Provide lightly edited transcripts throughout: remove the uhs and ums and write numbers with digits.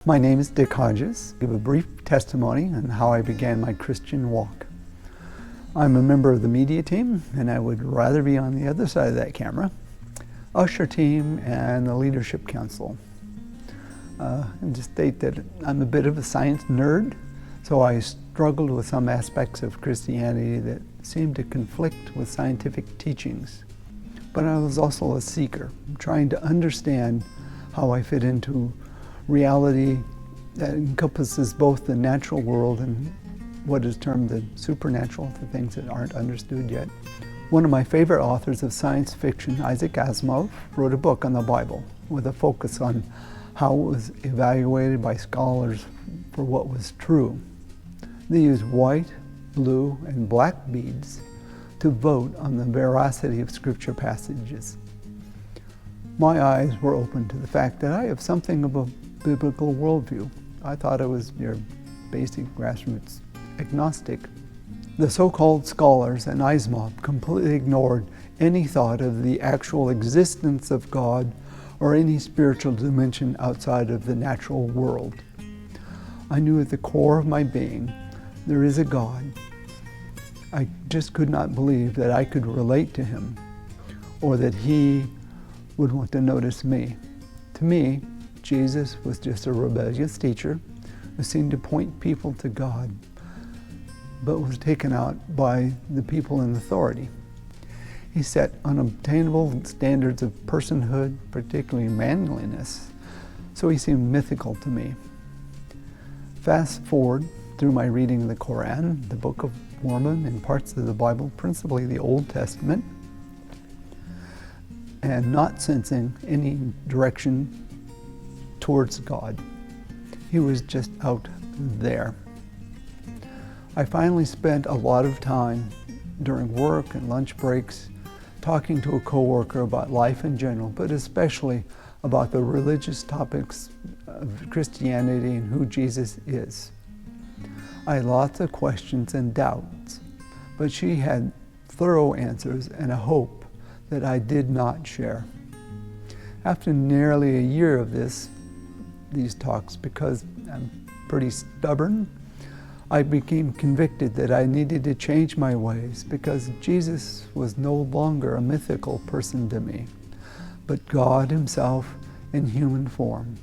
My name is Dick Hodges. I'll give a brief testimony on how I began my Christian walk. I'm a member of the media team, and I would rather be on the other side of that camera, usher team, and the leadership council. And to state that I'm a bit of a science nerd, so I struggled with some aspects of Christianity that seemed to conflict with scientific teachings. But I was also a seeker, trying to understand how I fit into reality that encompasses both the natural world and what is termed the supernatural, the things that aren't understood yet. One of my favorite authors of science fiction, Isaac Asimov, wrote a book on the Bible with a focus on how it was evaluated by scholars for what was true. They used white, blue, and black beads to vote on the veracity of scripture passages. My eyes were open to the fact that I have something of a biblical worldview. I thought I was your basic grassroots agnostic. The so-called scholars and Asimov completely ignored any thought of the actual existence of God or any spiritual dimension outside of the natural world. I knew at the core of my being there is a God. I just could not believe that I could relate to him or that he would want to notice me. To me, Jesus was just a rebellious teacher who seemed to point people to God, but was taken out by the people in authority. He set unobtainable standards of personhood, particularly manliness, so he seemed mythical to me. Fast forward through my reading of the Quran, the Book of Mormon, and parts of the Bible, principally the Old Testament, and not sensing any direction towards God. He was just out there. I finally spent a lot of time during work and lunch breaks talking to a coworker about life in general, but especially about the religious topics of Christianity and who Jesus is. I had lots of questions and doubts, but she had thorough answers and a hope that I did not share. After nearly a year of these talks, because I'm pretty stubborn, I became convicted that I needed to change my ways because Jesus was no longer a mythical person to me, but God himself in human form.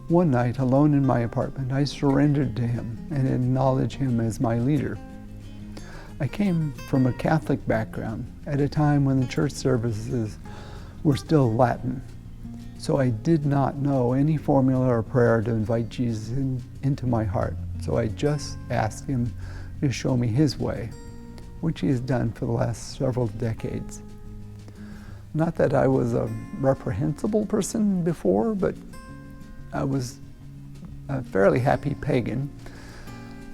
One night, alone in my apartment, I surrendered to him and acknowledged him as my leader. I came from a Catholic background at a time when the church services were still Latin. So I did not know any formula or prayer to invite Jesus into my heart. So I just asked him to show me his way, which he has done for the last several decades. Not that I was a reprehensible person before, but I was a fairly happy pagan.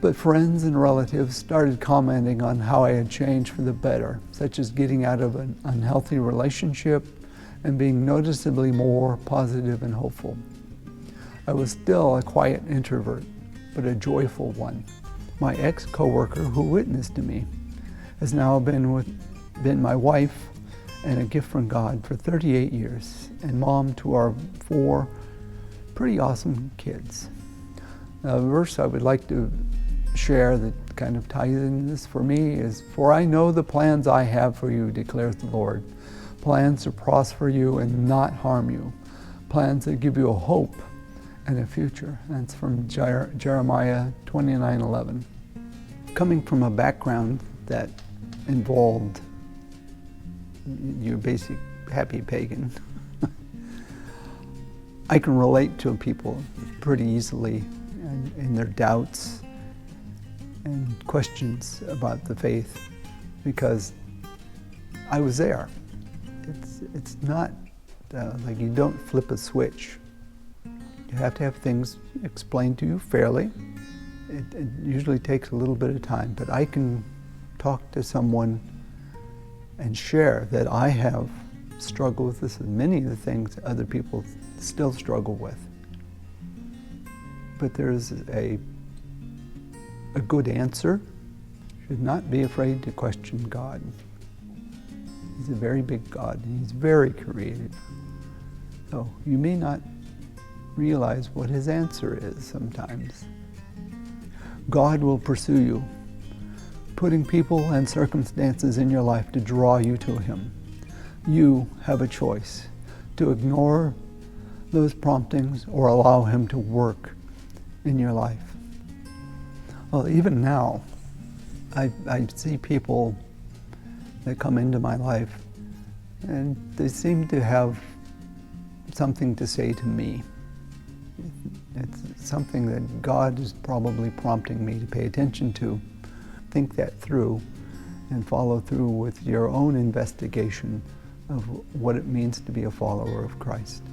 But friends and relatives started commenting on how I had changed for the better, such as getting out of an unhealthy relationship and being noticeably more positive and hopeful. I was still a quiet introvert, but a joyful one. My ex-coworker who witnessed to me has now been my wife and a gift from God for 38 years, and mom to our 4 pretty awesome kids. Now, the verse I would like to share that kind of ties in this for me is, "For I know the plans I have for you, declares the Lord. Plans to prosper you and not harm you. Plans that give you a hope and a future." That's from Jeremiah 29:11. Coming from a background that involved your basic happy pagan, I can relate to people pretty easily in their doubts and questions about the faith because I was there. It's not like you don't flip a switch. You have to have things explained to you fairly. It usually takes a little bit of time, but I can talk to someone and share that I have struggled with this and many of the things other people still struggle with. But there's a good answer. You should not be afraid to question God. He's a very big God, and he's very creative. So you may not realize what his answer is sometimes. God will pursue you, putting people and circumstances in your life to draw you to him. You have a choice to ignore those promptings or allow him to work in your life. Well, even now, I see people that come into my life and they seem to have something to say to me. It's something that God is probably prompting me to pay attention to. Think that through and follow through with your own investigation of what it means to be a follower of Christ.